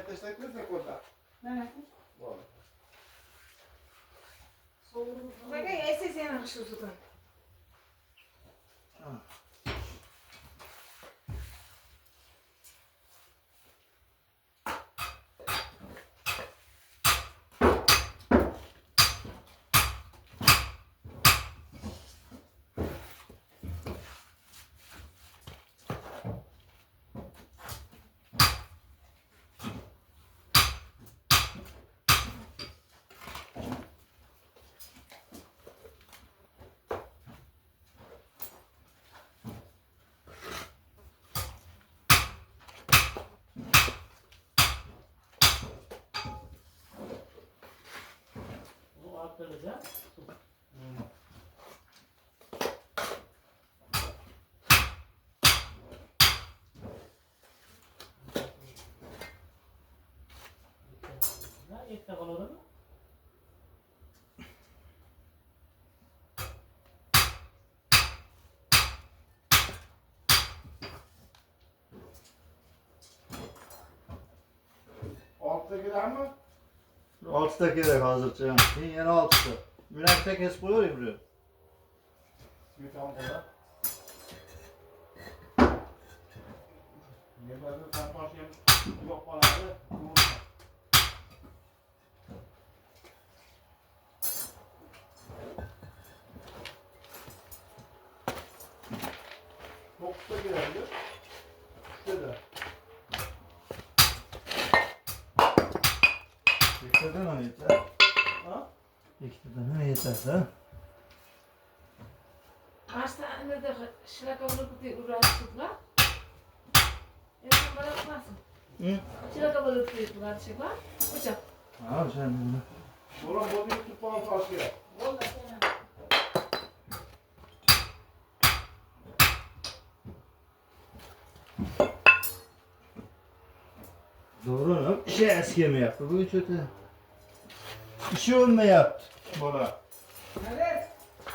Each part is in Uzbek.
teşekkür ederim orada. Ne? Doğru. Bakın SS yanlış tutuyor. Arttıracağım. Yetti kalır mı? Altta girer mi? 6'da gerek hazırca. Yine 6'da. Münakta kes koyuyor ya buraya. Yutam burada. Ne böyle sen başlayayım. Yok bana da. Dokuzda girer diyor. İşte de. İkide mi yeter? Ha? İkide mi yeterse? Hastanede de şıraka bulup bir uğraştıklar. Yanına bırakmasın. Hı? Şıraka bulup bir uğraştıklar. Hocam. Ha sen bunu. Ulan bu bir tutmağın farkı. Vallahi sen. Doğru mu? Şey eski mi yaptı? Bu kötü. İşi olma yaptı. Bana. Evet.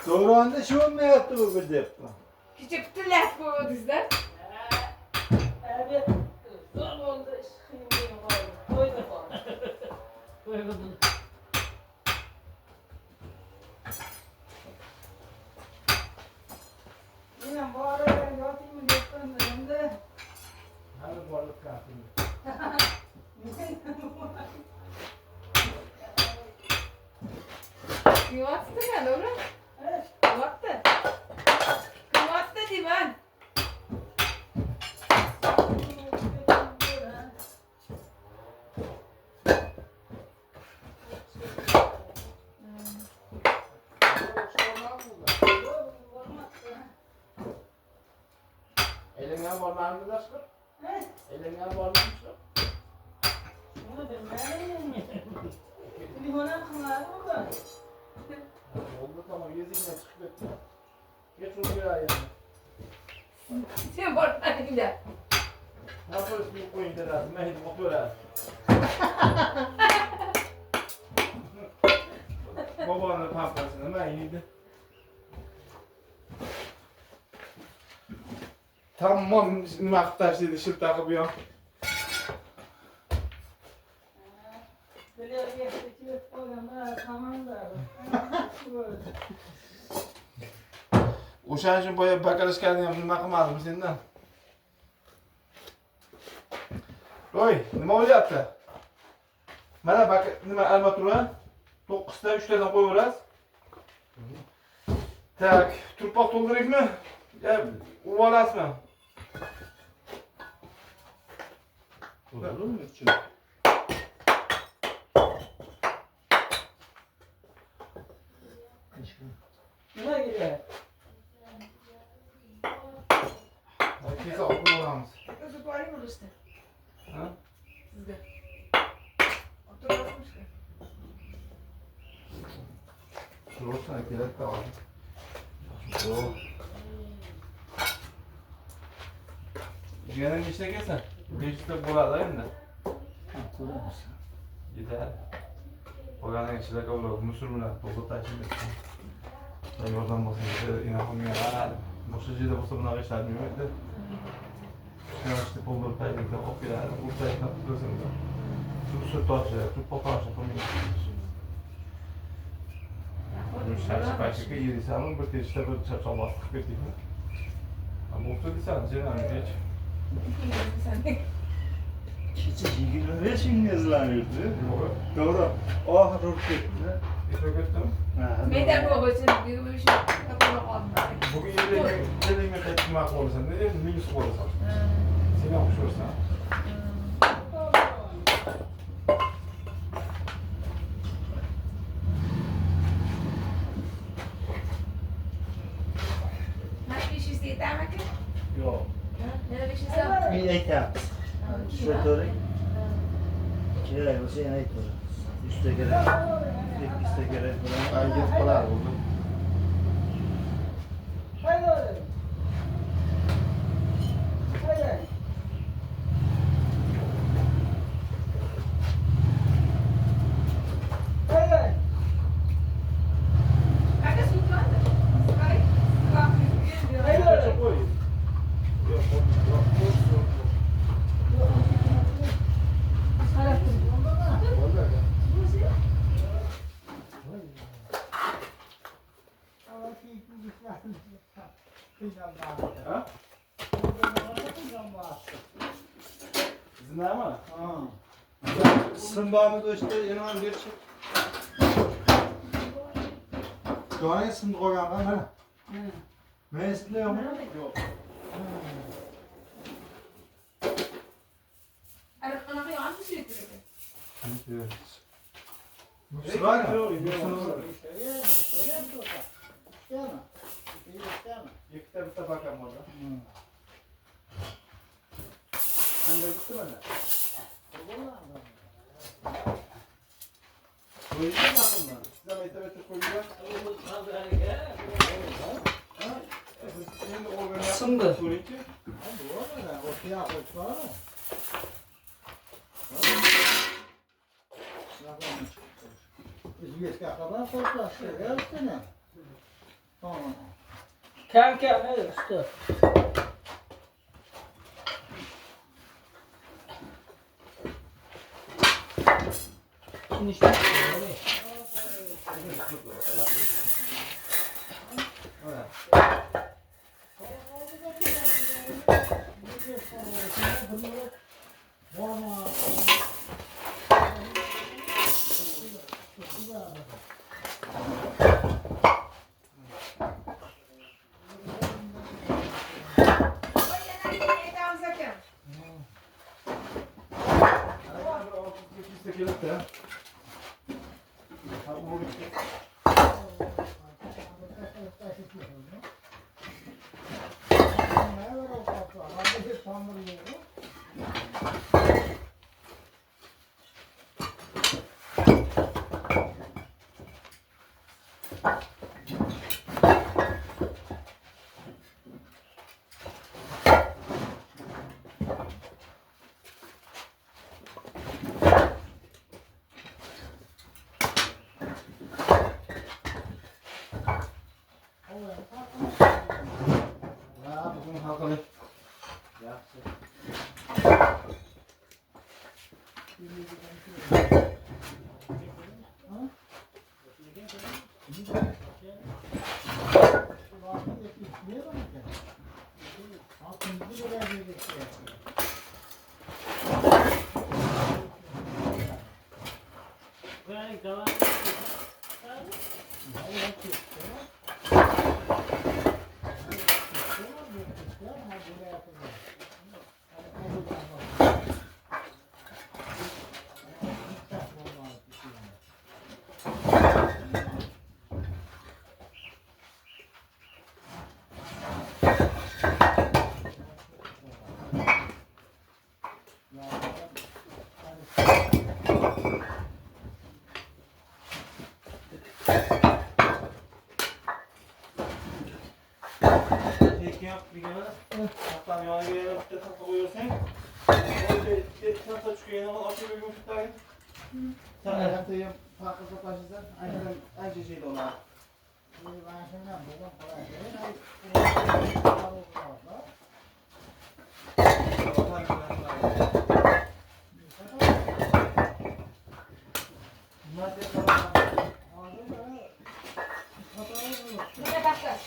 Doğru anda işi olma yaptı bu bir de. Küçük bir laf koydu bizden. Evet. Zor oldu. Şimdi koyduk onu. Koydum. Yine bu arada yatayım mı yaptım da hem de. Hadi varlık kartını. Kıyvattı ne doğru? Evet. Kıyvattı. Kıyvattı divan. Elinden varlar mı aşkım? Evet. Elinden varlar mı? Bunu bilmem. Limona kımlar mı? Oldu tamam yüzüne çıkıp geç onu bir ayağına. Sen borçlar gider. Ne yaparız bir koyun da lazım. Ben hiç motor lazım. Babanın pampasını ben yedim. Tamam maktaş dedi şıp takıp ya. Böyle geçti oynama tamam da. Uşağın için boya bakarız kendine yaptım bakamadım senden. Oy nima bo'lyapti? Mana bak nima armatura 9'da 3'tadan qo'yaverasiz. Tak, turpoq to'ldiraylikmi? Ya urib olasizmi? Olur mu için? Nima gidiyor? Kesin oqib olamiz. Özü koyayım mı işte? Ha? Sizde. Oturmuş ki. Şurasına kerak da var. Yo. Yana nechta kelsan? 500 ta bo'ladi endi. Ko'ramiz. Yetar. Qolganiga ichida bo'ladi. Musur bilan to'g'ri tashib ketdim. Yordam bo'lsin deb inaqamga. Boshqa yerda bo'lsa bunaqa ishlar bo'lmaydi. Shunday qilib qo'lga tayyorlab olib keladi. U tayyorlab tursin. Tutto tutto poco come Şarşı başlıkı yedi sanırım bu teşhiste bir çarşı bastık bir değil mi? Ama muhtemelen sen canım geç. Kecha 25 yazılanıyordu. Doğru. Ruhtu. İsmi götürdüm. Meydan bu olsun. Bir şey kapalı olmadı. Bugün yediğime kaçmak olursan ne diyeyim? Minus olursan. Seni okuşursan. Hangi işi istedim ki? Yok. Ne bir şey sor. Bir aytamiz. Şöyle kerak bo'lsa yana aytaver. 100 ta kerak. 200 ta kerak bilan Ay git kalar oldu. Hadi sultan. Hayır. Çok koy. Yok, yok, yok. Oldu ya. Ha? Sizin ne mi? Sımbağımı da işte yanıma bir çek. Doğaya sındı koyamam ha. Ne istiyor mu? Yok. Ana bir an şey dedi. Mısır var mı? Yıkta bir tabakam orada. Sen de gitti mi? Koyacağım ben bundan. Size metre koyacağım. Şimdi o böyle Sındı. koyunca. Kam ne usta? Şimdi işte. Ne bakar?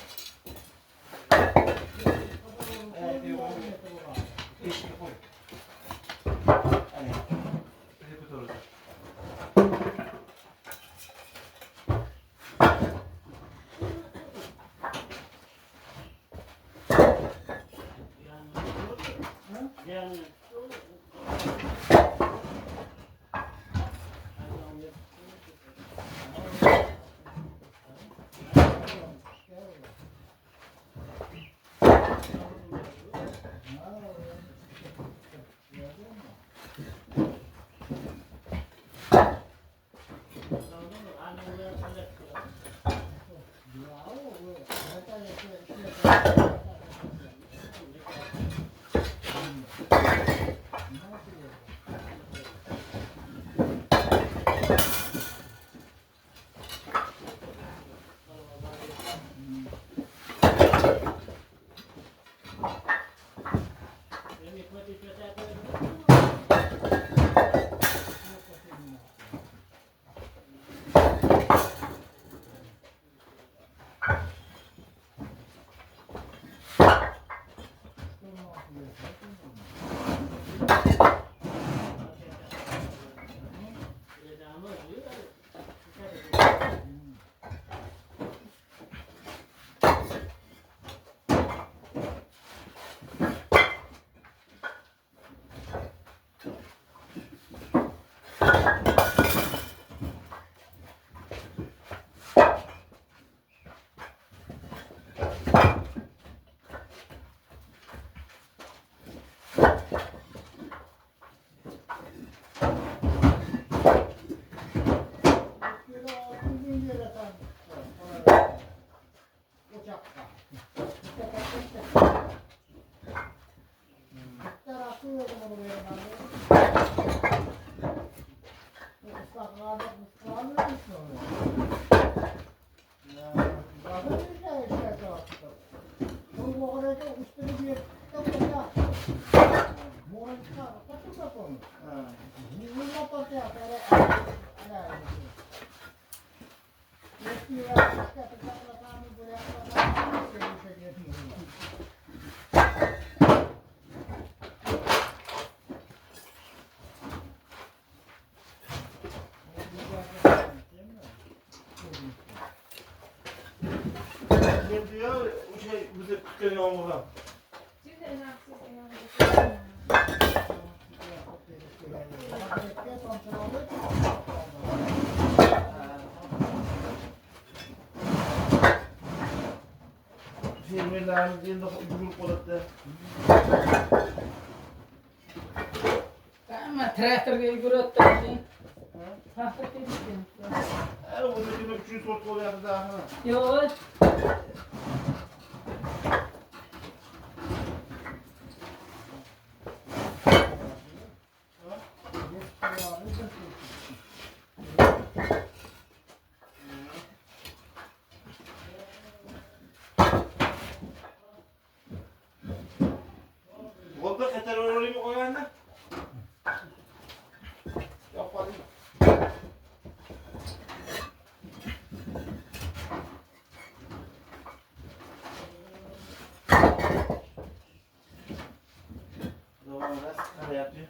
Diyor, bize kutlayın olmadan. Firmalarımız yılda grup olarak Ama traktörge yugurottan. Hafta kesin. o da 300 sort oluyor daha. Yok. Volta katar orayı mı koyanlar? Yapalım. Zaman biraz ne yapıyor?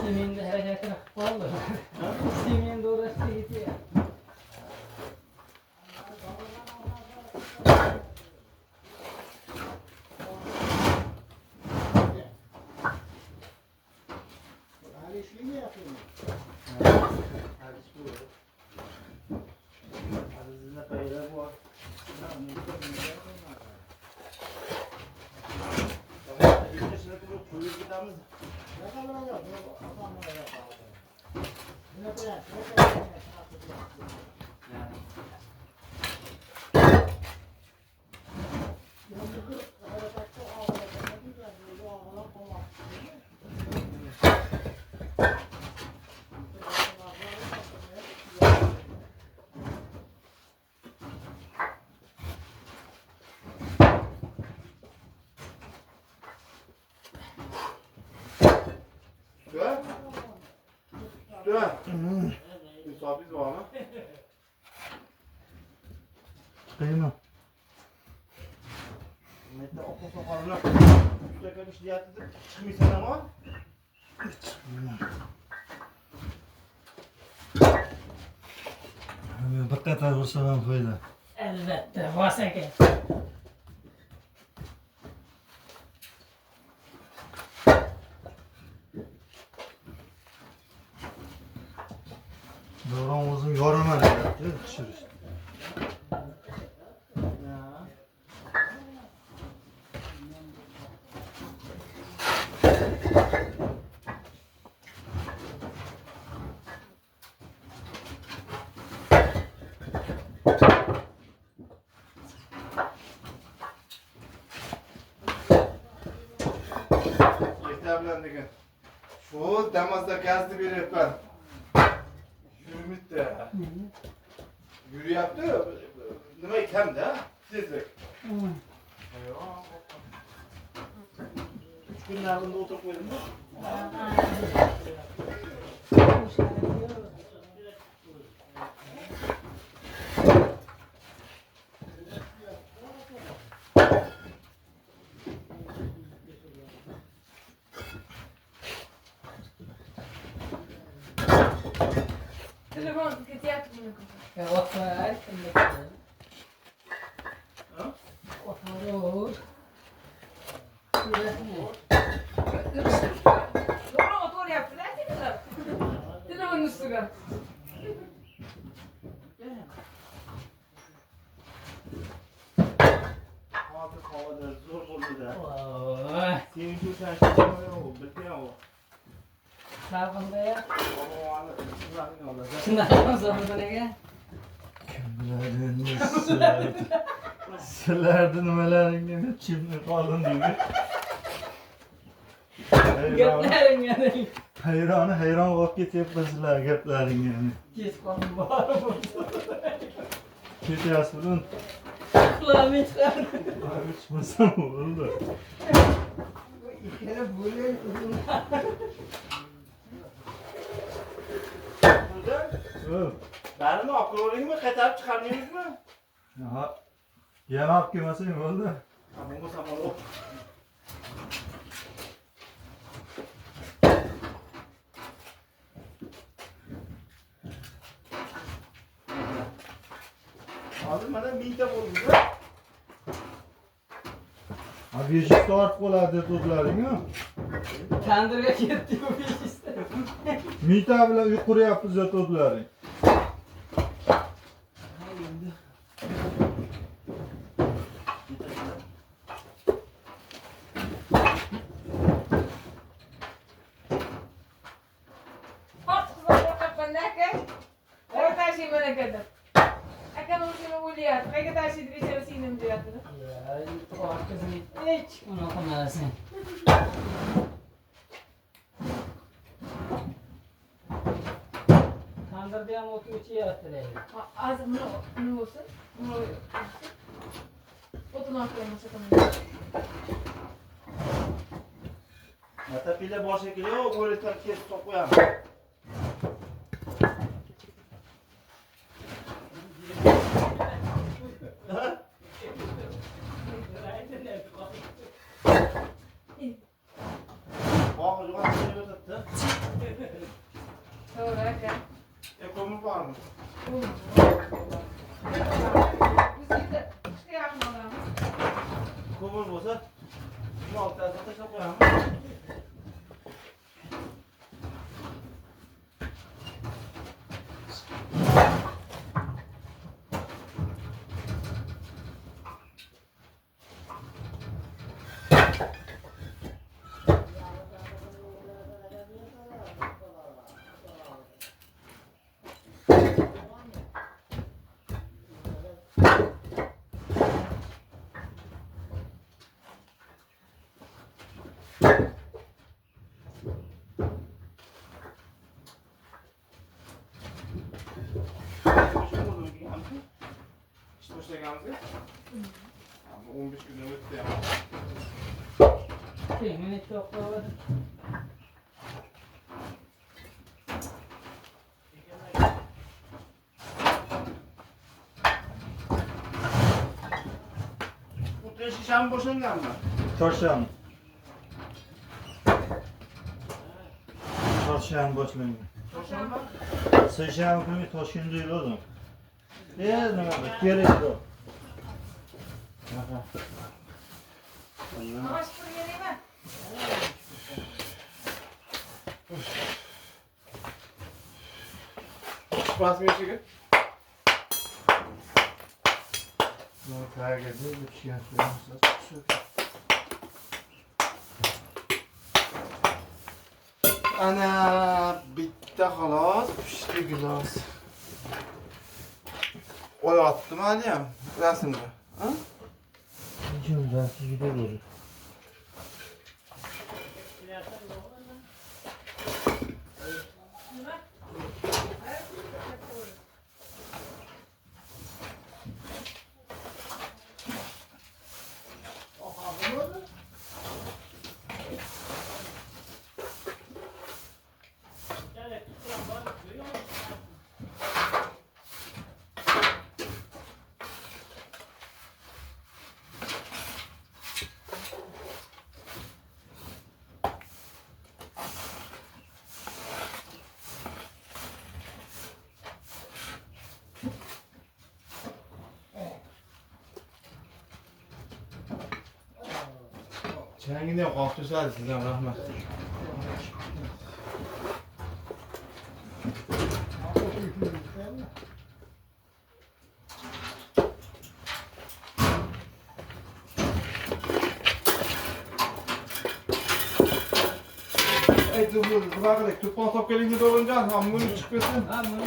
Simin de hareketine bağlı. Simin de uğraştı gidiyor. Sizinle kayılar bu var. Üstüne. Üstüne. Müsaadeniz var mı? Kıyma. Mette okul sokarına. Üstüne kalmış diye atladık. Çıkmıyorsan ama. Bir kadar vursadan fayda. Elbette. Vasake. Doğran uzun yorma ne yaptı? Düşürüz. Yeter bilen degan. Şu Damazda gazlı bir yapar. Yürümüt de. Yürüyaptı. Nima ekan da? Tezlik. Üç günün ardında oturup koydum mu? Telefon ketyapti buni. Otar. Otar. Doğru oturyapti-da telefon. Telefonun ustiga. Hozir havoda zo'r bo'ldi-da. Oy. Senin şu sen şey o, bilmiyor o. Salqinda ya. Onu sizlarning oladi. Shundan so'ng nega? Sizlarni nimalaringni chimni qoldin deydi. Gaplaring yana. Hayron bo'lib ketyapman sizlar gaplaringga. Kech qoldim borib. Ketyapsizmi? Uxlamay chiqar. Uçmasam oldu. Yana bo'lay. Benim akıl olayım mı? Katar çıkarmayayım mı? Ya, yanak girmesin oldu. Tamam o zaman o. Abi bana minte vurdu. Abi yiyecek artık olaydı tuzların ya. Tandirga ketdi bu işte. Minte bilan yuqori yapız ya tuzların. Qayga tashiydi bechora singlim deyapti. Ya, orqasini hech unaqa qilmasin. Tandirda ham o't o'chiyapti deydi. Hozir nima bo'lsin? O'tini olib kelmasa tamam. Matapila boshga kelib, o'rtaga kesib qo'yamiz. To'g'ri aka. Ko'mir bormi? Biz yerda qishga yaqin olamiz. Ko'mir bo'lsa, shuni oltasiga tashlab qo'yamiz. Ama 15 gün ömür de Senin hiç yok da Bu da şişem boşangan mı? Çarşamba. Çarşamba başlanıyor. Çarşamba? Seyşamba günü Toshkentda yurdim. Nima kerak o. Yavaş dur geleyim. Basma yaşık. Ne kadar geldi bir şey yapıyorsunuz. Ana bitti halas pişti gilas. Oy attım hadi ya. Resimde. Ha? Güzel gidiyor. Çengine kalktırsa sizden rahmet. Ey dur bırak tutma top gelince dolunca hamurun çıkmasın. ha bunu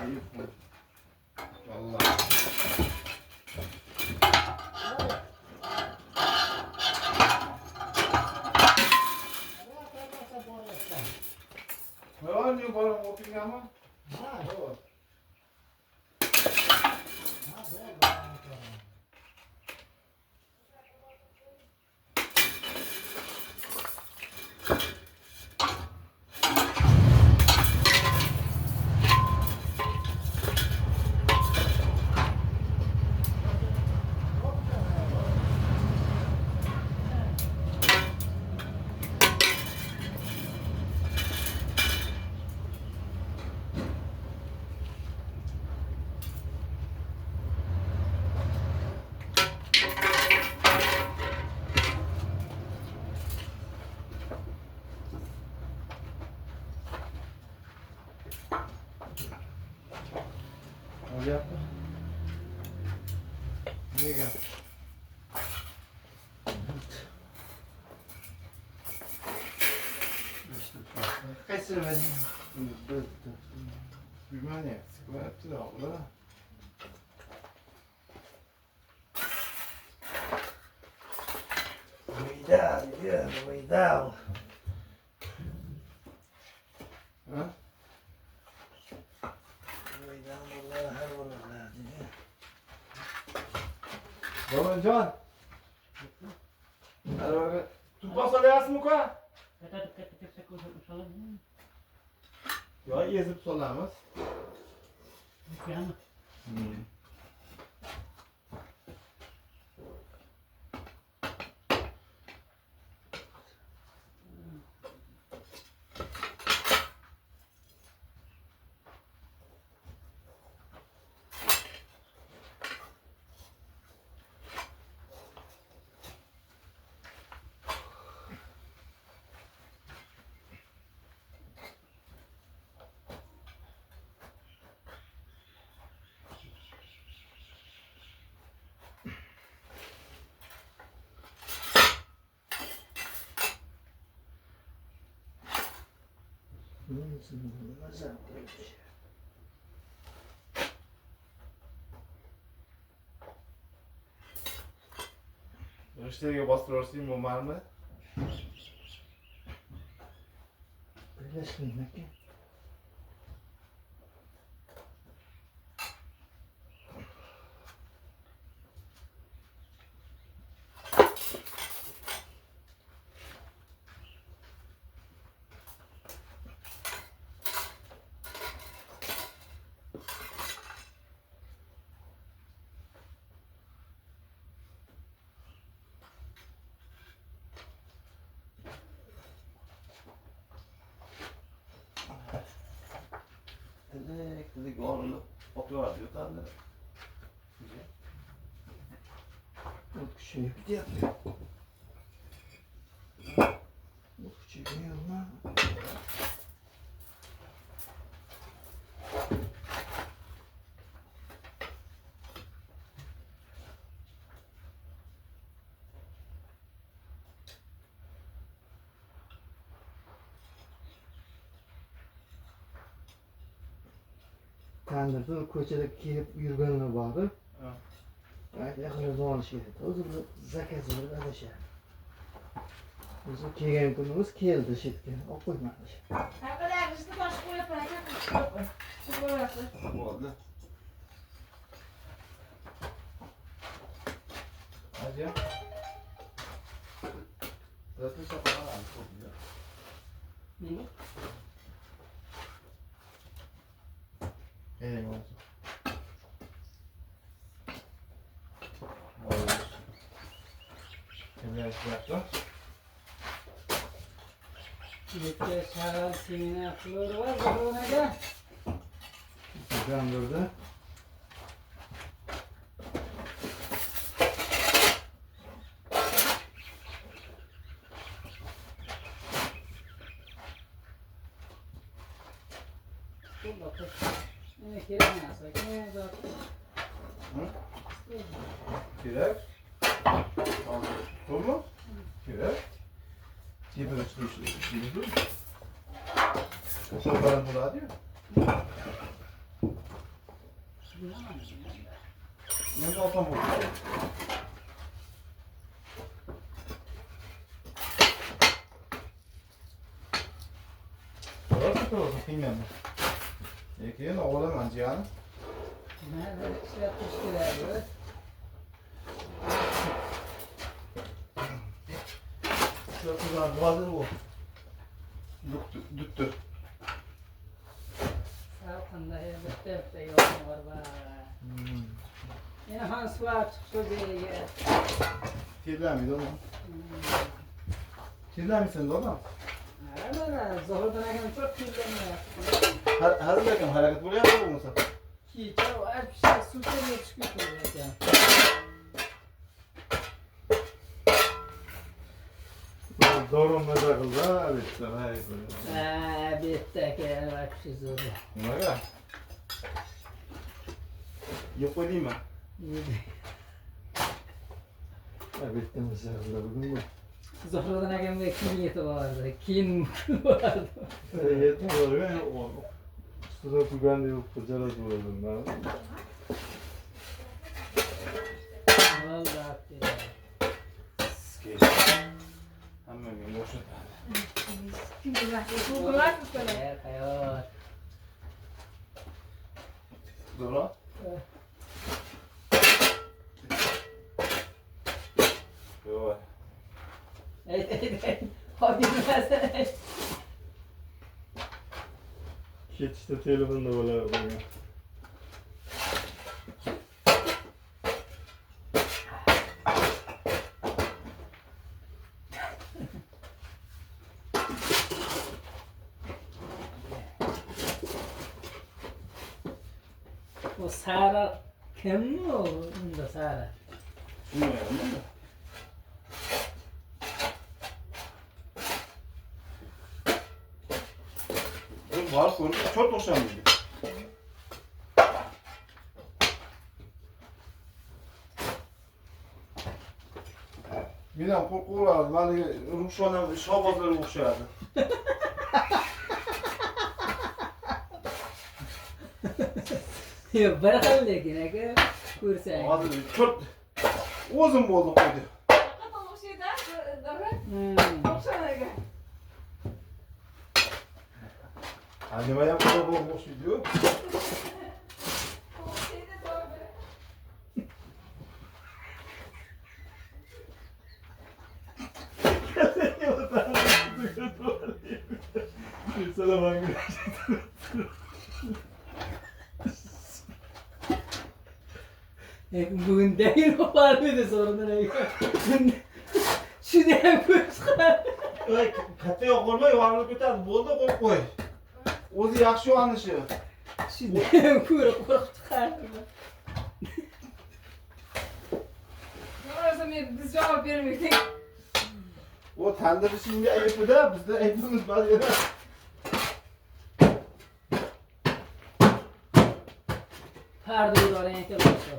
Ayıp mı? Vallahi. Ne var diyor bana otur ama? Hadi yapma. Niye gel? Kaç sene verdin? Bilmem ne. Sıkma yaptı da abla. Cuidado. Ha? Baba Can. Hadi bakalım. Tutma solayasın mı ka? Ya ezip solamaz. Rüşteye bastırırsın mı var mı? Birleşmeyin ki. Dedik oğlum oturuyor diyor tabii. Bu küçüğü gidiyor. Bu küçüğü yanına. Tandırda ko'chada kelib yurganini borib, yaqinda olish kerak. O'zi bir zakaz berib adashadi. O'zi kelgan kunimiz keldi shu yerga, olib qo'ymadi. Haqida işte boshqa yapayım. Shu bo'ladi. Oldu. Hadi ya. Zaten sapana var. Çok güzel. Ne? Gelin olsun. Oldu. Şimdi yaptım. Yetti şaral senin akılları var zoruna gel. Kandırdı. Dur bakayım. Ne kere ne yapsak? Ne zor. Kirek. Aldı. Olur mu? Kirek. Tepede çıkıyor. Şimdi dur. Sonra burada diyor. Ne de olsam olur. Orası da olsun bilmem ne. Ekeğin oğlan ancağını. Nerede şey yapmışlar böyle. Şurası boğazı bu. Düttür. Altında elbette yolun var bana. Yine Hans var çıkıyor diye. Kirler miydi oğlum? Kirler misin de oğlum? Hala zordan akan çok kirleniyor. Hazır bakın hareket buraya mı olmasa? Ki çav her bir şey su seriye çıkıyor ya. Doğru mu takıldı? Bitti. Bitti ki bak şu zoru. Buna gel. Yok olayım mı? Bitti mesela bugün bu. Zordan akan ve kin yeti vardı. Kin vardı. Yetim var ya o. Suratı ben de yok kucala durdum ben. Vallahi ya. Ski. Hemen bir boşa. Kim bilir? Bu kadar mı böyle? Kayak kayak. Doğru. Yok. Evet. Hadi mesela. Geçti telefonda böyle bana. O Sara kim mi o? Bunda Sara. Şunu yapalım da. Var konu çok hoşlandı. Bir de kurkular, hani Ruşan'a şabazları okşardı. Yok bırakalım lekin ki kursa. Hazır çok uzun oldu koydu. Hakikaten o şeyden daha baksana gel. Anneme yapmadı bu boş video. O şeyde doğru. Sana ben Bugün değil o var mıydı sorunlar şu diye kuşlar. Katı yok olma yuvarlık biter. Bolda koy koy. Ozi yakşı anışı. Shundan ko'ra qo'rqib chiqardim. Yoksa men biz cevap vermedik. O tandır işinde ayıpı da bizde ayıpımız var ya. Perde uğrar enkel olsa.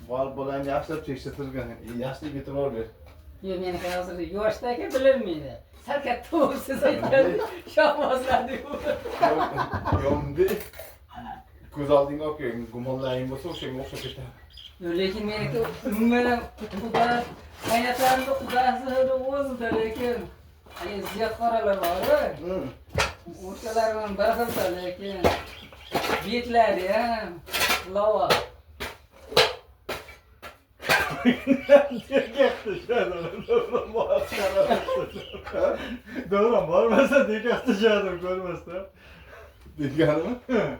Var bolan yaxshilab tekshirtirgan. Yaxshi getirib olib. Yo meniki hozir yoshdagi bilmaydi. Sal katta bo'lsa aytgan shahbozlarni. Yo'ndi. Ko'z oldingga olib keling. Gumonlaring bo'lsa o'shanga o'xshab ketadi. Lekin meniki umuman xudo hayotlarida xudosini o'zida lekin ziyodxoralar bor. O'shalar bilan bir xilda lekin betlari ham lava. Doğru varmasa dik atacağım görmezse. Degani mi?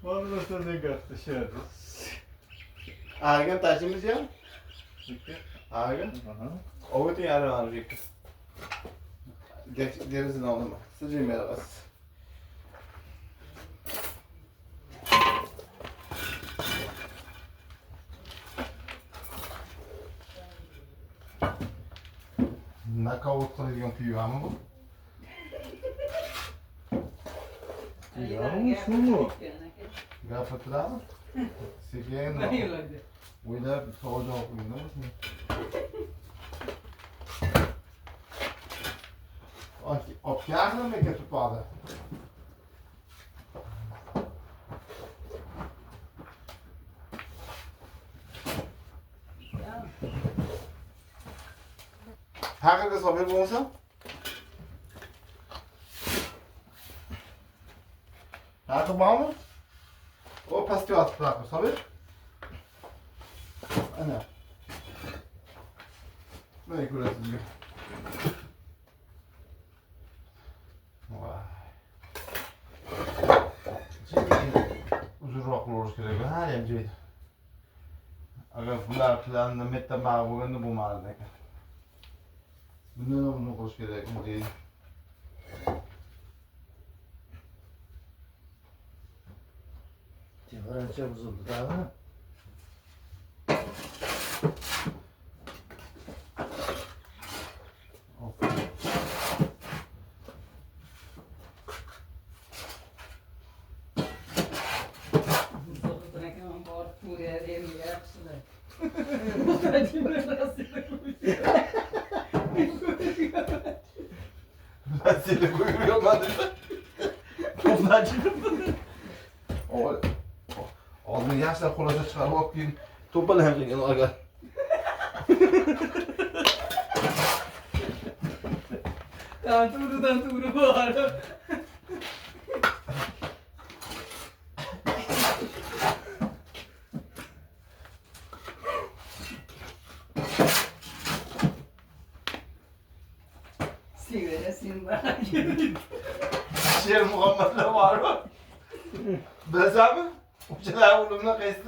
Varmasa dik atacağım. Argan taşımız ya? Argan? O da yarın alacak. Gerisini aldım. Sıcağım merhaba. Nakavut qiladigan pivami bu? Pivami şunu. Gapirtirami? Sekin o'ylab savol javob qilinglar. Olib keldimi ketib qoldi? Haqiqatda sabir bo'lsa? Haqiqat bormi? O pastga otib turadi, sabir. Ana. Mana ko'rasizmi? Voy. Uzunroq bo'lishi kerak. Ha, ham joyda. Agar bular planni metdan bag'i bo'lganda bo'lmadi ekan. Bundan uni qilish kerak, deydi. Temperatüre bozuldu daha mı? Seni buyuruyor lan dedi. Toplacı. Oldin yaşlar qo'lga chiqarib olib keyin to'palagan qilgan aga. Tanturu bor. Sigara bana geldi. Sher Muhammadlar var mı? Bilasanmi? O'shalar o'limni qaysi?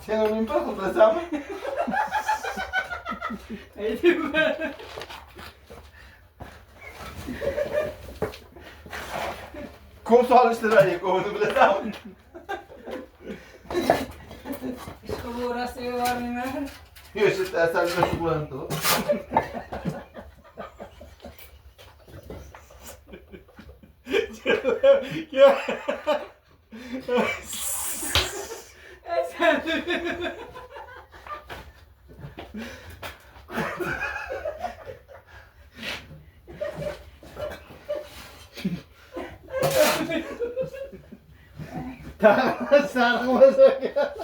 Sen o'lim qilib bilasanmi? Aytib ber. Ko'p solishtiraylik, o'zini bilasanmi? Ishqi bu Rossiya bormi? Yo'q, shu ta'sirga shug'ullanib Sarılmaz o ya.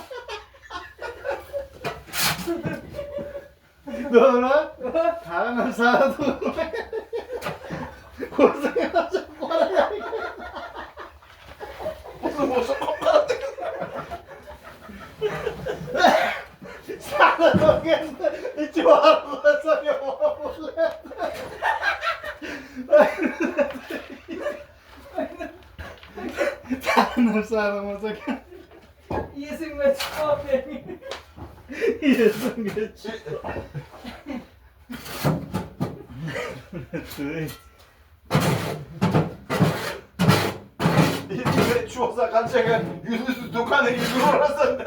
Doğru. Hemen sana doğru. Korsaya açıp bana. Sana doğru geldi. İçim ağrılar sanıyor. Tanrım sağlamasa gel. Yesin ve çıkma beni. Yesin geç. İyi şu olsa kaçacak. Yüzüstü dükkanı gibi orası.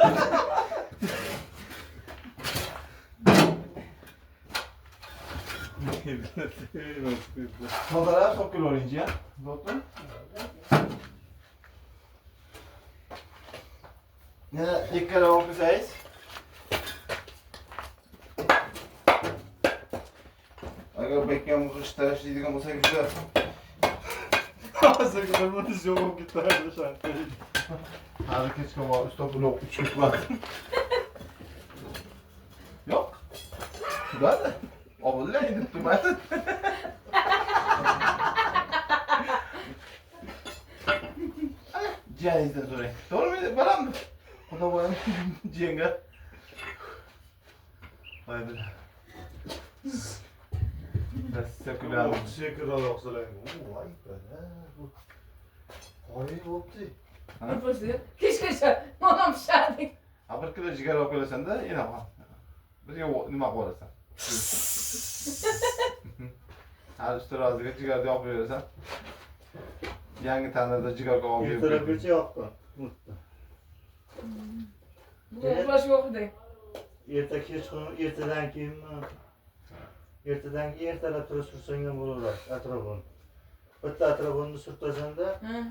Fotoğraf çok güzel oyuncu ya. Doktor. Ne? İlk kere okusayız. Agar bekleyen bu kışta işleydiğim olsa güzel. Hazır kırmızı yok gitarda şarkı. Hadi keşke var. Üstü blok 3'lük var. Yok. Var da. O böyle gidip durmadı. Cihan'dan sonra. Doğru muydu? Baran mı? O da baran. Cihan'a. Haydi. Teşekkür ederim. Teşekkür ederim. Vay be. Hayır oldu. Yapısı. Keşke ona pişerdik. Ha bir kilo ciğer okuyorsan da yine var. Bir yok nima qo'rasan. Ha üstü razıga ciğer de yapıyorsan. Yangi tanada ciğer kebabı Ertalab kecha yoqqan. Bu uğraş yok de. Erta kechqurun ertadan keyinmi? Ertadan keyin ertalab turib sursang ham bo'laveradi atrofini. Bitta atrofini surtasanda Ha.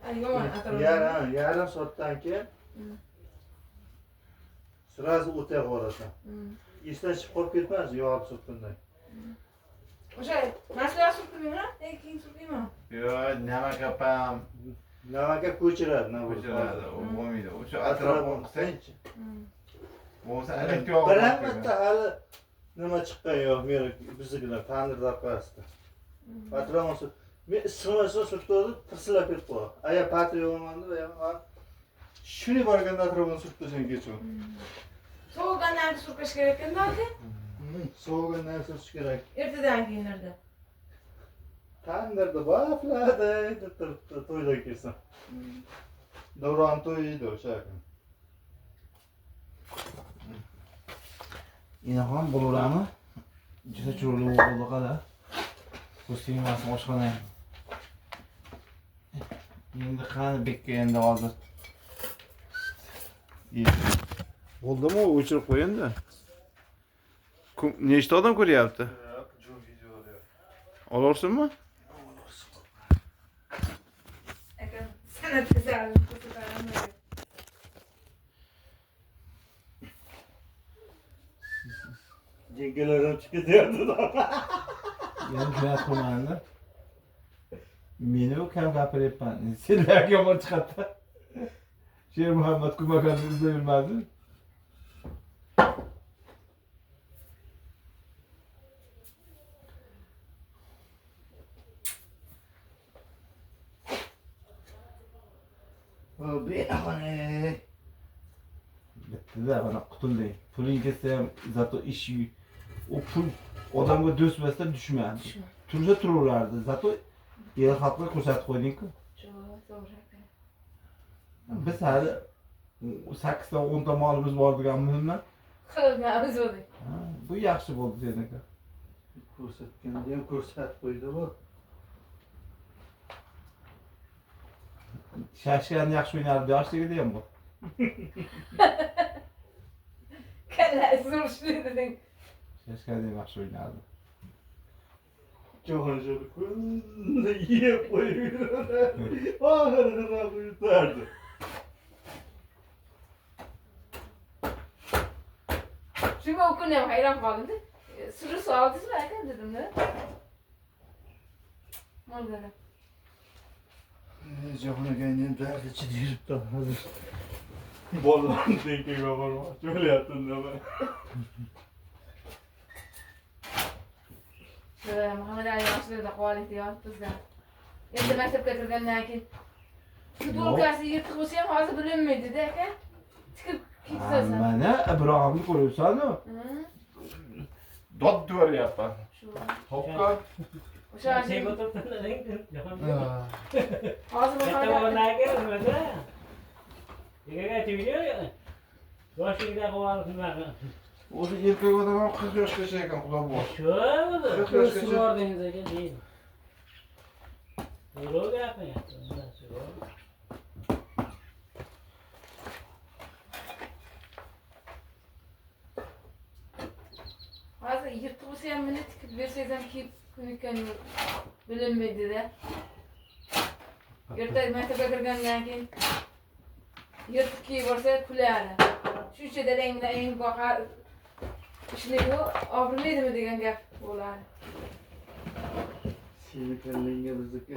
Ay yomon atrof. yarim soatdan keyin sразу o'tay borasan. Esdan chiqib qolib ketmas yog'ib surtgandan. O'sha maslak surtdingmi? Keyin surtdingmi? Yo, nima kapam. Navaga ko'chiradi, Ko'chiradi, u bo'lmaydi. O'sha atrof qilsa, bo'lsa elektr bilan bitta hali nima chiqqan yo'q, meni biznikilar tandir orqasida. Atrofini men issig'masa surtdi, tirsilab ketib qoladi. Agar patri bo'lmanda, shuni borganda atrofini surtdasang kechun. Sovugandan surkash kerak ekan-da. Sovugandan surtish kerak. Ertadan keyinlarda. Tandirda bafladi, deb turibdi, to'yda kelsin. Davron to'yida o'sha kun. Inaxon bo'laverami? Juda chiroyli bo'ldi qada. Ko'rsingmas oshxona. Endi qani bekka endi hozir. Bo'ldimi? O'chirib qo'y endi. Nechta odam ko'ryapti? Olursunmi? Ekan san'at asari ko'rsataman. Jengalarim chiqib ketyapti. Yana gap qilmanda. Meni kam gapiryapman. Senlarga yomon chiqadi. Sher Muhammad Kumakanni izlayvermadi. Bexone. Bittada mana qutulding. Puling ketsa ham zato ish o pul odamga do'stmasdan tushmadi. Tursa turaverardi. Zato el xalqqa ko'rsatib qo'yding-ku. To'g'ri ekan. Biz hali 8 ta 10 ta molimiz bor deganmizmi? Qilganimiz bo'ldi. Bu yaxshi bo'ldi seniki. Ko'rsatganda ham ko'rsatib qo'ydi bu. Shashkani yaxshi o'ynardi, yoshligida ham bu. Kallasi urishdi deding. Shashkani ham yaxshi o'ynardi. Jo'xanjali kunda yeb qo'yaveradi. Oxirida ham yutardi. Shunga u kuni ham hayron qoldim. Suri soldingizmi aka dedim-da. Mo'lgara. Jo'xanaganing dardi ichida yuribdi hozir. Bolalarni tenkiga bormoqchi bo'lyapti nima. Muhammed Ali yaşlarında kualite yaptız da. Endi maktabga kirgandan keyin futbolkasi yirtiq bo'lsa ham hozir bilinmaydi de aka. Chiqib ketasan. Mana Ibrohimni ko'ryapsan-ku. Dod beryapman. Shu. Hoppa. O'sha Sen o'tiribsan-da. hozir Katta Muhammed Ali bolalarga nimada? Nega aytmaydi? Yoshligida qilib nimaga? O'zi erkak odam ham 40 yoshgacha ekan, xudo bor. Shu o'zi. 40 yoshgacha. Sug'ordingiz ekan deydi. To'g'ri gapingiz. hozir yirtiq bo'lsa ham meni tikib bersangiz ham kiyib kunikkan bilinmaydi de. Erta maktabga kirgandan keyin yirtiq kiyib borsa kuladi. Shuncha dadang bilan eng boqar ishlayu og'rimaydimi degan gap bo'ladi. Seni kallenga bizniki.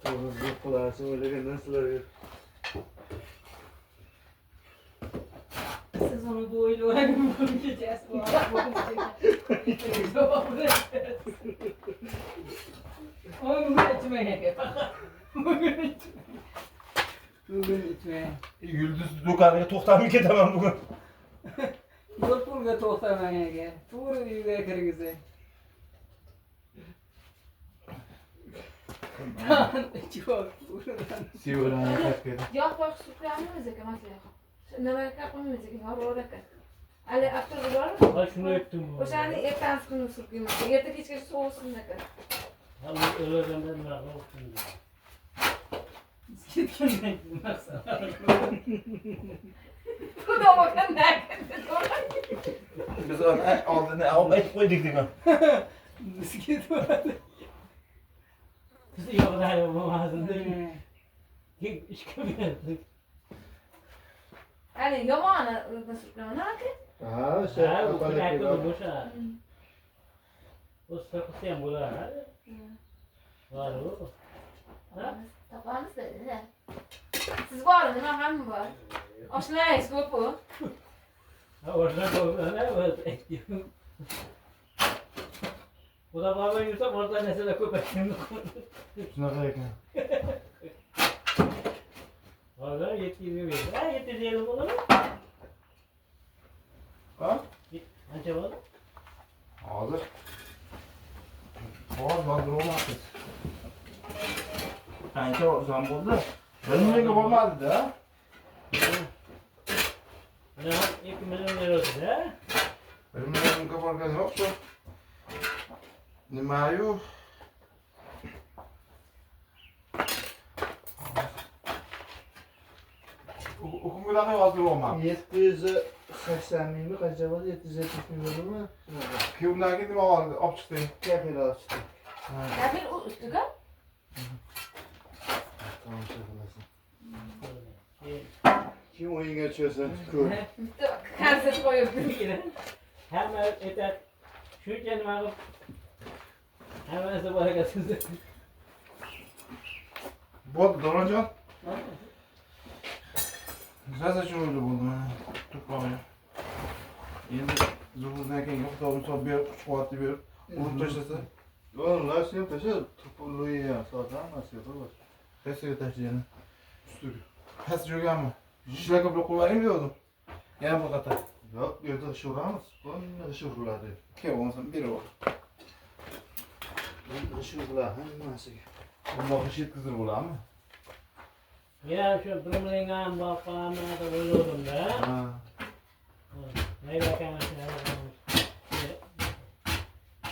To'g'ri qilasiz o'ylagan narsalarga. Siz onu doyuyorlar kechasi bugün içmeye. Bugün içmeye. Yulduz do'koniga to'xtamay ketaman bugun. Bir pulga to'xtamanga. To'g'ri uyga kirgizing. Sevirani katkada. Yo'q bak suqlanamiz aka masalan. Nima qilamiz aka? Yorur aka. Ali aktor bor. Ha shuni aytdim. O'shani ertangi kuni surqiyman. Erta kechgacha sovusin aka. Hali o'lganda nima qilsin? Ketgandan keyin maqsad. Xudo bo'lganda. Biz uni oldin aytib qo'ydik degan. Biz ketadi. Biz yo'qlar bo'lmasdi. İşte geldik. Ali yomoni surqiyman aka. Ha, Ha, bu kadar da boşa. O sakısı hem bular. Var o. Ha? Topamiz dedi. Siz boring, nima ham bor. Oshnangiz ko'p-ku. Ha, orada ko'rganda var. Bu da baba yursa orada nesile köpeksin. Shunaqa ekan. Orada 700 ver. Ha 700 diyelim olur mu? Ha? Ancha bo'ldi? Hozir. Hozir olmadi. Ancha o'zam bo'ldi. 1 millionga bo'lmadi-da. Mana 2 million beradi-da. 1 millionga borgan yo'q shu. Nimayu? Hukmga hozir olmam. 780 mingmi qancha bo'ldi? 770 ming bo'ldimi? Kiyimdagi nima oldi? Olib chiqding. Kafir ochdi. Kafir u ustiga Tomosha qilasan. Kim o'yinga tushsa ko'r. bitta konsert qo'yib. Hamma aytadi. Shuncha nima qilib hammasi bor ekan sizda. Bo'ldi, Do'rajon. Zaza chiroyli bo'ldi mana. To'plamay. Endi zuhurdan keyin to'xtovni solib berib, kuch-quvvatni berib, urib tashlasa, Vallahi sen tasha to'poluyga so'zamasi yo'q. qaysiga tashlayani? Ustiga. Past yurganmi? Shularga bir qo'yaymi dedim. Yana bir qator. Yo'q, bu yerda shuramiz. Bunday shurladi. Kim bo'lsa berib ol. Bunday shurlar hammasiga. Alloh ish yetkazib bo'ladimi? Ya shu bilimlingam boqqanman deb o'yladim-da. Ha. Nega ekan shunday.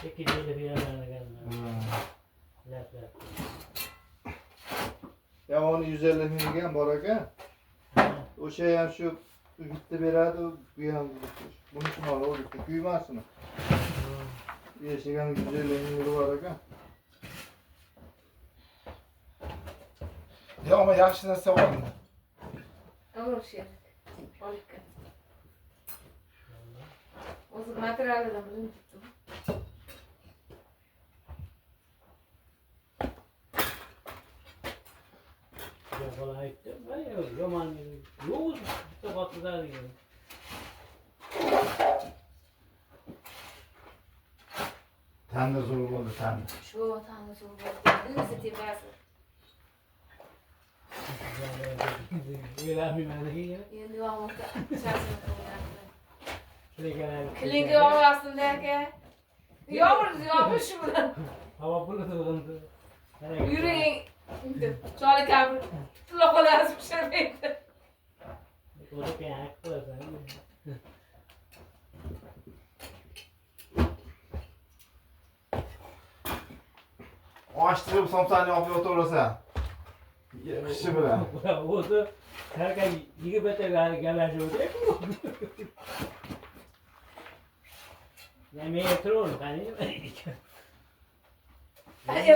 Ikkinchi beraman ekanman. Lap. Ya onu 150 mingga ham bor ekan. O'sha ham shu bitta beradi, bu ham buni shuni olib kuymasmi? Yeshagan 150 ming bor ekan. Ya ama yaxshi narsa oldim. Amro sherik. Olikka. O'zi materialidan bilinib turibdi. Yo'q aytdim. Yomon yo'q bitta qotida degan. Tandır zor oldu tandır. Şu tanrı soğuk. Nasıl tepesi? Öyle bir mevzu ya. Endi vaqtda chasini qo'yapman. Klinger. Klinga olmasin derken. Yomg'ir shu bilan. Hava bulutu. Yuring. Choli kabr. Tulla qo'lasiz pishirmaydi. O'zi kerak qilasan. Açtırıp somsani yapıp oturursa. Kışı bilen. O'zi harkan yigit betaga gaplashuvdi. Yemeğe turun hani.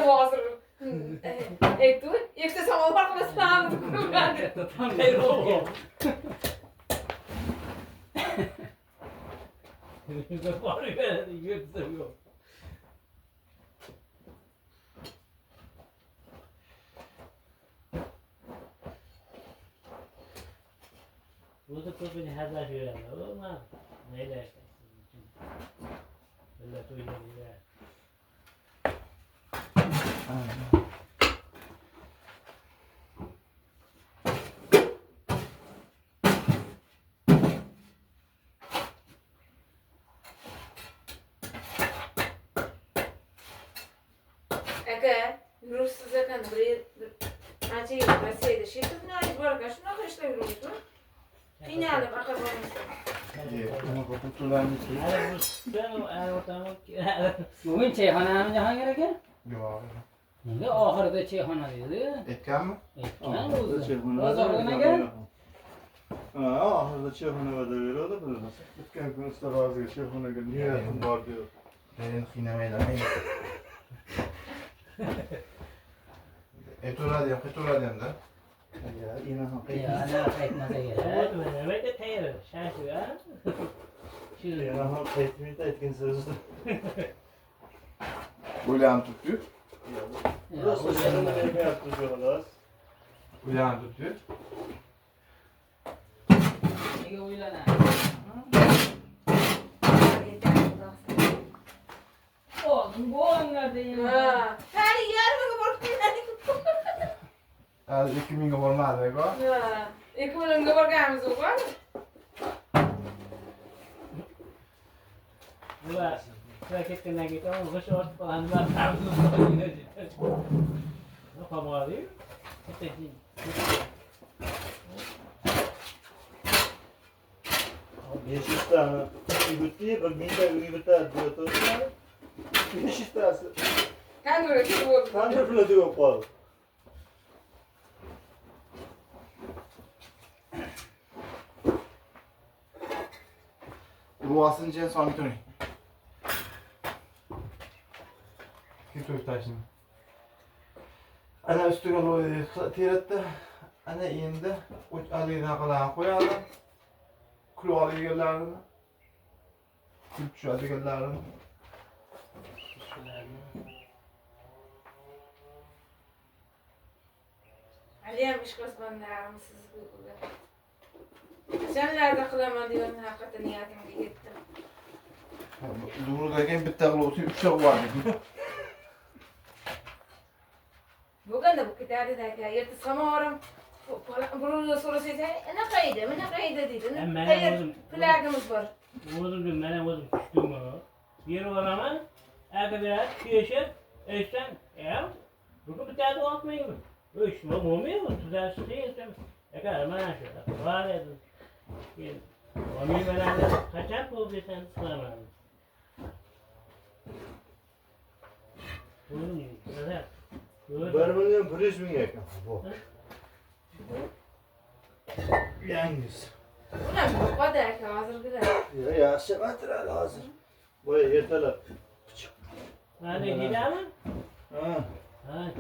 Hozir. Aytdi, ikkita samovar qilasan deb Qanday ro'y? Bor beradi, yurtsa yo'q. O'zi ko'pini hazillashib yuradi. O'ma mayli ishlaysiz. Billa to'ylar yuradi. aka, yuribsiz ekan bir ancha yil Rossiyada shetibnalik bor ekan, shunaqa ishlab yuribsizmi? Qiynalib aql bo'lmasdan. Bugün çayxonani Jahongir aka? Yok. Nega oxirida çayxona dedi? Etkenmi? Aytgan o'zi. Bozordan aka? Ha, ahırda çöpüne de veriyordu burada. Gitken gün usta razı çöpüne niyetim var diyor. Beni kıynamayla. Etura diyeyim de. Ya yine Ya ana qaytmasa kerak. Nima de tayyor, shashu a? Yine kayıtmayı da etkin sözü. Ulan tuttu. Ya Burası o'zi senin ne yaptırıyorlar? Ulan tuttu. nega o'ylana? Oldin bo'nglar deyin. Ha, hali yarmiga borib qiynalik. Az 2000'e olmadı go. Ha, 2 millionga borganmiz o'g'il. Bular ketgandan keyin g'isht ortib qolganlar. Qamadi. Beş yüz tane übüttü, bir binde übütter diyordu. Beş yüz tanesi. Tanrı shu bo'ldi. Tanrı bile diyor bu. Ruhasın cen son tuni. Kütür taşını. Ana üstüne loy tiretti. Ana endi uç alıyla kalan koyalım. Kuru alı yerlerini. Külçü alı yerlerini. Haliyam ish qilsam siz uyquga. Qachonlarda qilaman degan haqiqatda niyatimga yetdim. Zuhurdaken bitta qilib uchoq bor edi. Bo'lganda bu ketadi aka. Erta samovarim birovlar so'rasa, "Anaqa edi, bunaqa edi" deydi. Men Tayyor o'zim plagimiz bor. o'zim mana o'zim tushdim. Berib olaman. Agar kiyishib, aytsam, "Bu bitadi olmaymi?" O'sh, bo'lmaymi? Tuzatishim. Aka, mana shu. Bor edi. Keyin olmaymanlar qachon pul desam qilaman. Bir milyon 100 bin yakın bu. Yalnız. Ulan yo'q aka, hozirgilar. Ya yaxshi material hozir. Boya ertalab. Mana deyapman? Ha. Ha.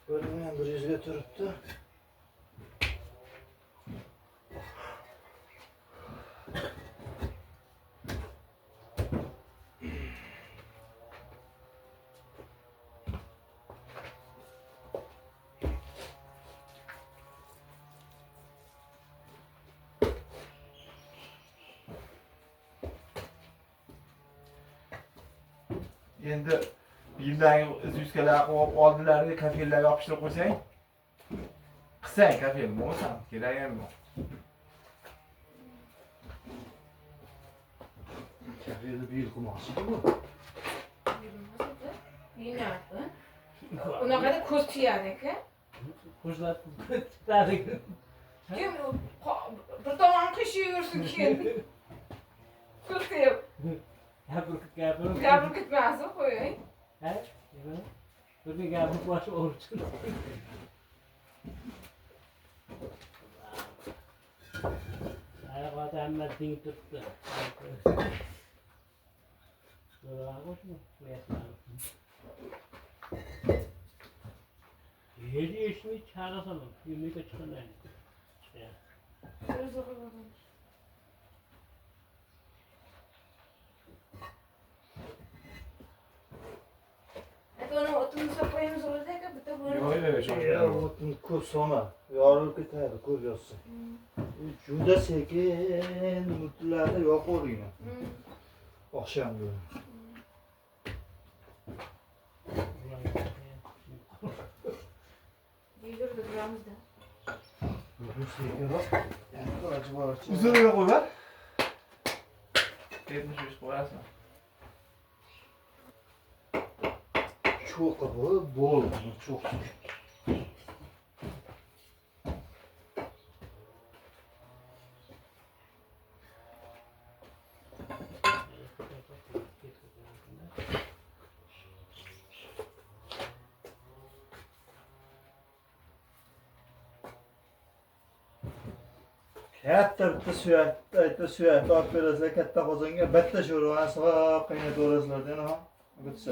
Bir milyon 100 ga turibdi. Endi yildagi zyuskalar qo'yib oldilariga kafellar yopishtirib qo'ysang, qilsang kafel bo'lsan, kerak ham yo'q. Kafeli bir yil qilmoqchi bu. Yeyapti. Unaqada ko'z tiyadi aka. Ko'zlar chiqadi. Kim bir tomon qishib yursin keyin. Ko'z tiyib. Gapirib ketmasin qo'ying. Ha? Bir gapirib boshi o'rchiq. Ayaqda hamma ting turibdi. Yedi yaşını çağırasam, yemeğe çıkan yani. Aka onu otunu sapayımız olacak aka bitta Yo'q, böyle. Ya o'tin ko'p sona yorilib ketadi ko'p yotsa. Juda sekin mutlarni yoqavering. Oqshomga. Yiydirdi duramızda. Bu sekinroq. Yani iloji boricha. Uzuniga qo'yib. 75 qo'yasan. Cho'qi bu bo'ldi, cho'q. Katta bitta suyakni olib berasizlar, katta qozonga bitta sho'rvani solib qaynataverasizlarda, ana. Bitsa.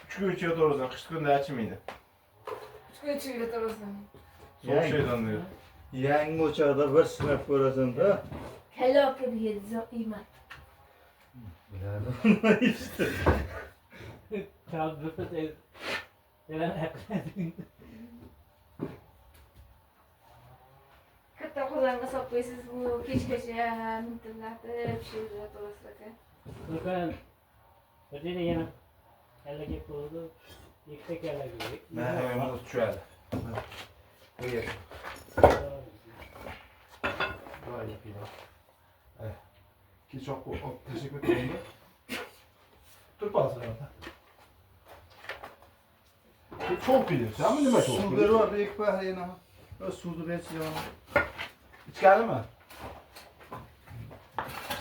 3 kun ichiga to'g'risan, qish kunda achimaydi. Çıkıyor tarafından. So'ng shayton diyor. Yangi o'choqda bir sinab ko'rasan-da. Hello bir yedi iman. Biladi. İşte. Çaldırıp da Katta kozanга saplaysiz bu keşkeşe mintillatib pishirib turasiz aka. Bakın, ötede yana kelle koydu, yüksek kelle gibi. Men buni tushadi. Bu yer. Voy, yapayım. Kechoq teşekkür ederim. Turib olsin orada. Çok biliyorsun. Sen mi nima çok Suv biliyorsun? berib ek pahrina. Suvni bersin. İchkarimi?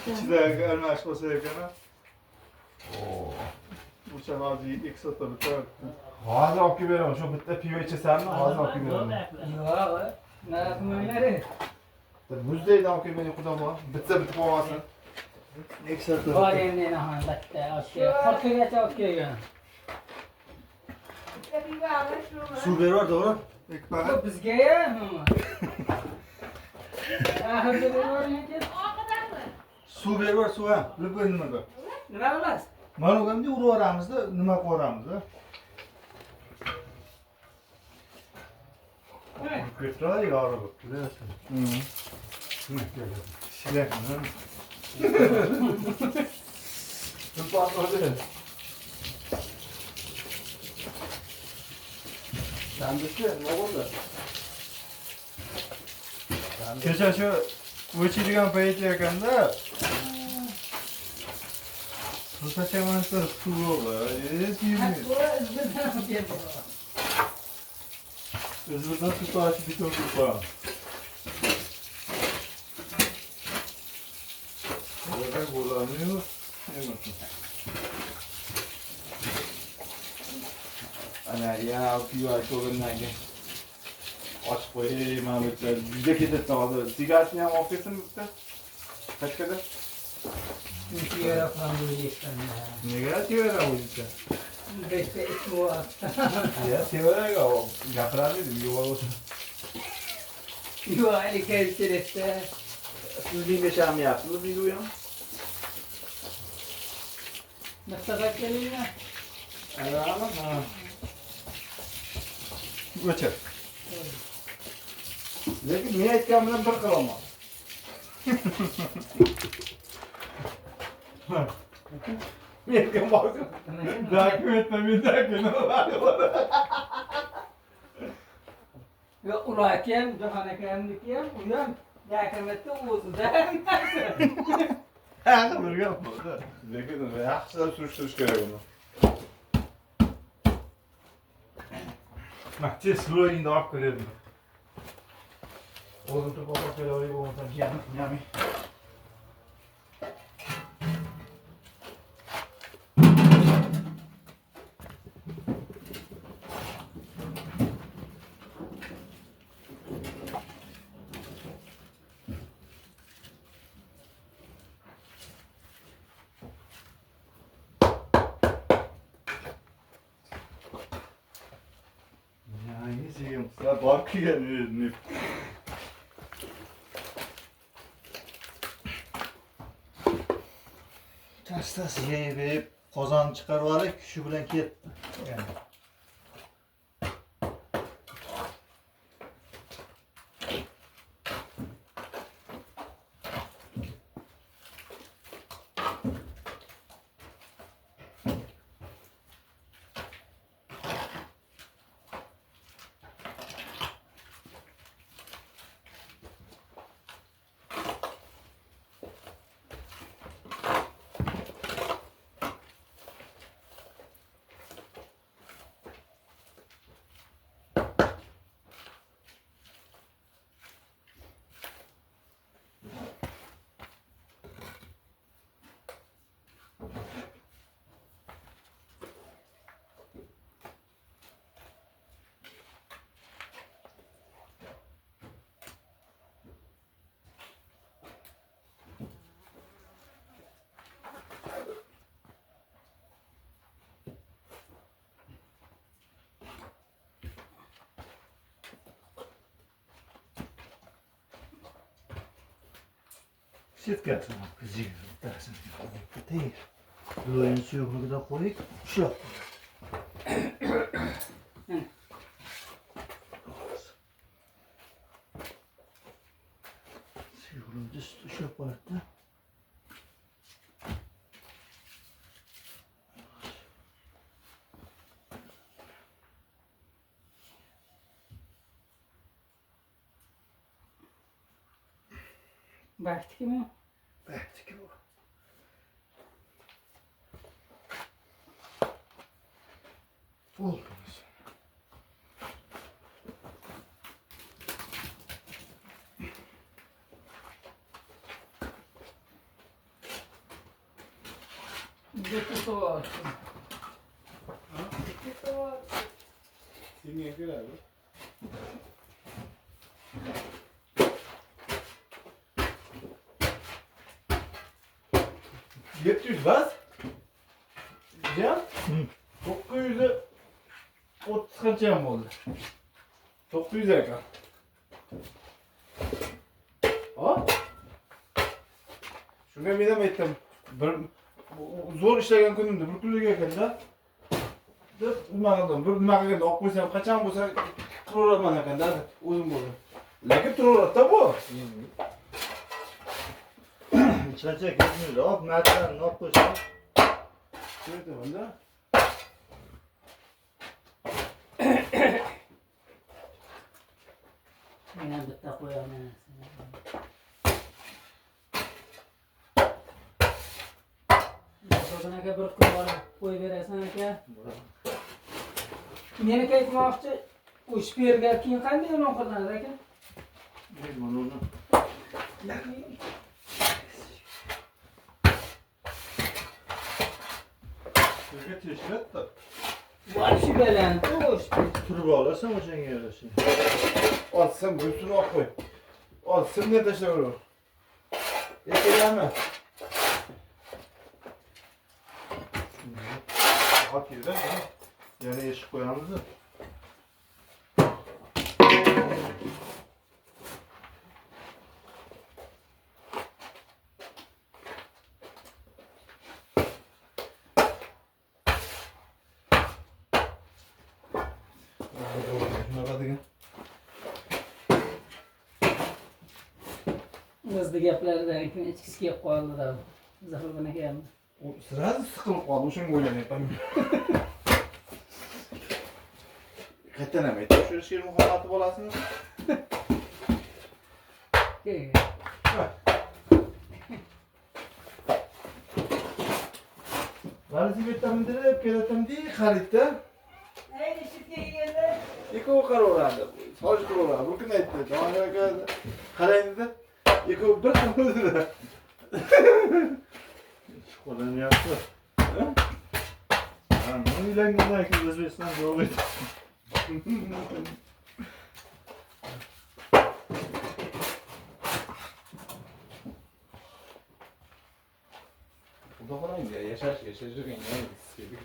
İchidagi almash bo'lsa ekan. Oo. Bu chaqalni ikki so'ta bitar. Hozir olib kelib beraman. Shu bitta pivo ichasanmi? Hozir olib kelib beraman. Yo'q, nima qilmanglar? Muzdaydan olib kelib bering, xudo bor. Bitsa bitib olmasin. Ikki so'ta. Bor endi albatta, okey. Qirqgacha olib kelgan. Bitta pivo alib shu. Suv berib to'g'ri? Ek pahr. Bu bizga hamma. Ahirda beravering ekan. Orqadami? Suv berib suv ham. Bilib nimaga? Nima qilasiz? Mana o'g'amni urib yuboramizda, nima qilib yuboramizda? Ko'tray yorib. Bilasizmi? Shilakni. Turib oldi. Sandıkçı ne oldu? Kecha shu o'chirgan payti ekanda. Susachamasdan suv yo'q. O'zimizdan suv ochib bitirib qo'yamiz. Burada kullanıyor. Evet. Ana ya pivo cho'g'indan keyin ochib qo'yay, Mahmudlar juda ketadi hozir. Sigaretni ham olib ketsin bitta. Qachqada? Ikki yaroq ham bo'laysan. Nega tevara o'zicha? Bekda ichib ol. Ya tevaraga gapirarmidim, yo'q o'zi. Yo'q, hali keltirishda. Sizga sham yaptınız biz uyan. Masaga kelinglar. Ana ama ha. O'chir. Lekin men aytgan bilan bir qilaman. Menga borsam. Dokumentda mendagini var. Yo ular akam, Jahon akamniki ham, u ham yaqinlikda o'zida. Ha, bir gap bo'ldi. Lekin yaxshilab surishtirish kerak uni. Bak, tez sloyingni olib kelaverdim. O'zim turib olib kelaverib bo'lmasam jiyanim yami. Yani 지금 나 마크가 네 Tas yeyib, qozon chiqarib olib, shu bilan ketdi. Shetkasi qiziq. Tey. Loyun suyuqligida qo'yib, ushlab. Suyuqlikni ushlab qo'yadi. Baxtikmi? Baxtiki bu. Oldu. Bitta var. Kimga keladi? Yetti yüz bas. Can? 930 qancha ham bo'ldi? 900 ekan. Hop. Shunga men ham aytdim. Bir zo'r ishlagan kunimda bir kunlik ekanda. Deb nima qildim? Bir nima qilganda olib qo'ysam, qachon bo'lsa turaveraman ekanda, o'zim bo'ldim. Lekin turaveradi-da bu. Chancha ketmaydi. Hop, matlarni olib qo'ysam. Aytaman-da. Men ham bitta qo'yaman. Jahon aka bir kun borib qo'yib berasan aka. Meniki aytmoqchi, o'sha yerga keyin qanday e'lon qilinadi aka? Mana uni. Sizga tekshiradi. Bor shu bilan to'sh. Turib olasan o'shanga yarasha. Olsam bo'ysini olib qo'y. Ol, simni tashlayver. Ekelanmi? Hop yerda. Yana eshik qo'yamiz. Bizning gaplardan keyin ichkisi kelib qoldi da. Zahirban aka ham. O sırası sıkılıp qoldi, o'shanga o'ylanyapman. Qaytanamaydi. Shu she'r muhammati bolasini. Velosipedda kelatamdi, xaridda. Ayni shitga kelganda Ikkovi qaraveradi. Soch qaraveradi. Bir kun aytdi, "Joniga aka, qarang" dedi. Ikkovi bir xil o'zida. Shug'ullanyapti. Ha, men uylangandan keyin O'zbekistonda yo'q edi. Xudo xohlangda yashash yurgan sizga.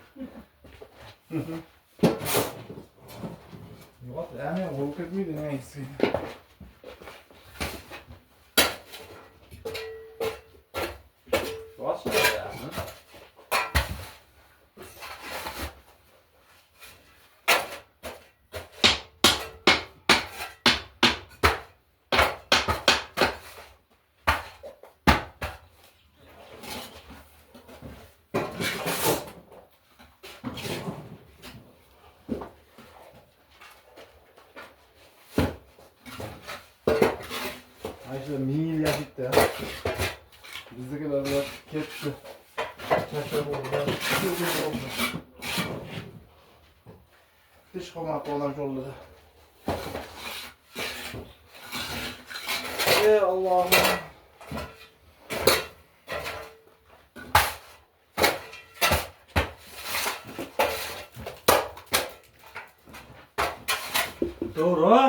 Yo'q, yani o'lib ketmaydi nima sizga. Boshlaydi. Ayşe 1000 yil yashaydi. Bizdagilar ketdi. Tashlab bo'ldi. Tish qo'maqqa odam yo'lladi. Ey Allohim. To'g'ri.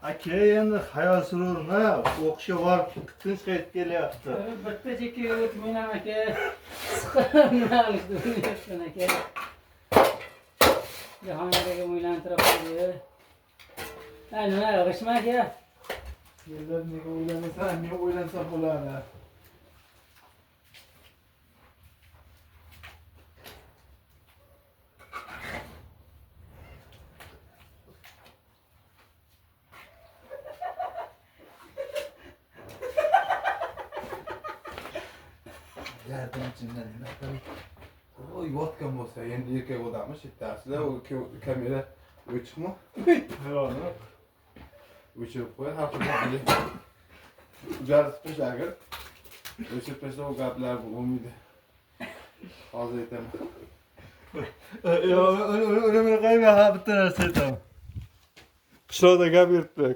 Aka endi xayol sururma, o'qishga borib tinch qaytib kelyapti. bitta chekkaga o'tmayman aka. Siqilib o'ynayapman aka. Jahongirga o'ylantirib qo'ydi. Nima g'ishma aka? Yerlar nega o'ylanasan, men o'ylansam bo'ladi. Yardım içinden nima o yotgan bo'lsa, endi erkak odammi shittasida, u kamera o'chiqmi? Yo'q. O'chirib qo'y, har xil ujaritib qo'yish agar o'chirib qo'ysa u gaplar bo'lmaydi. Hozir aytaman. Yo'q, uni qayerga bitta narsa aytaman. Qishloqda gap yuribdi.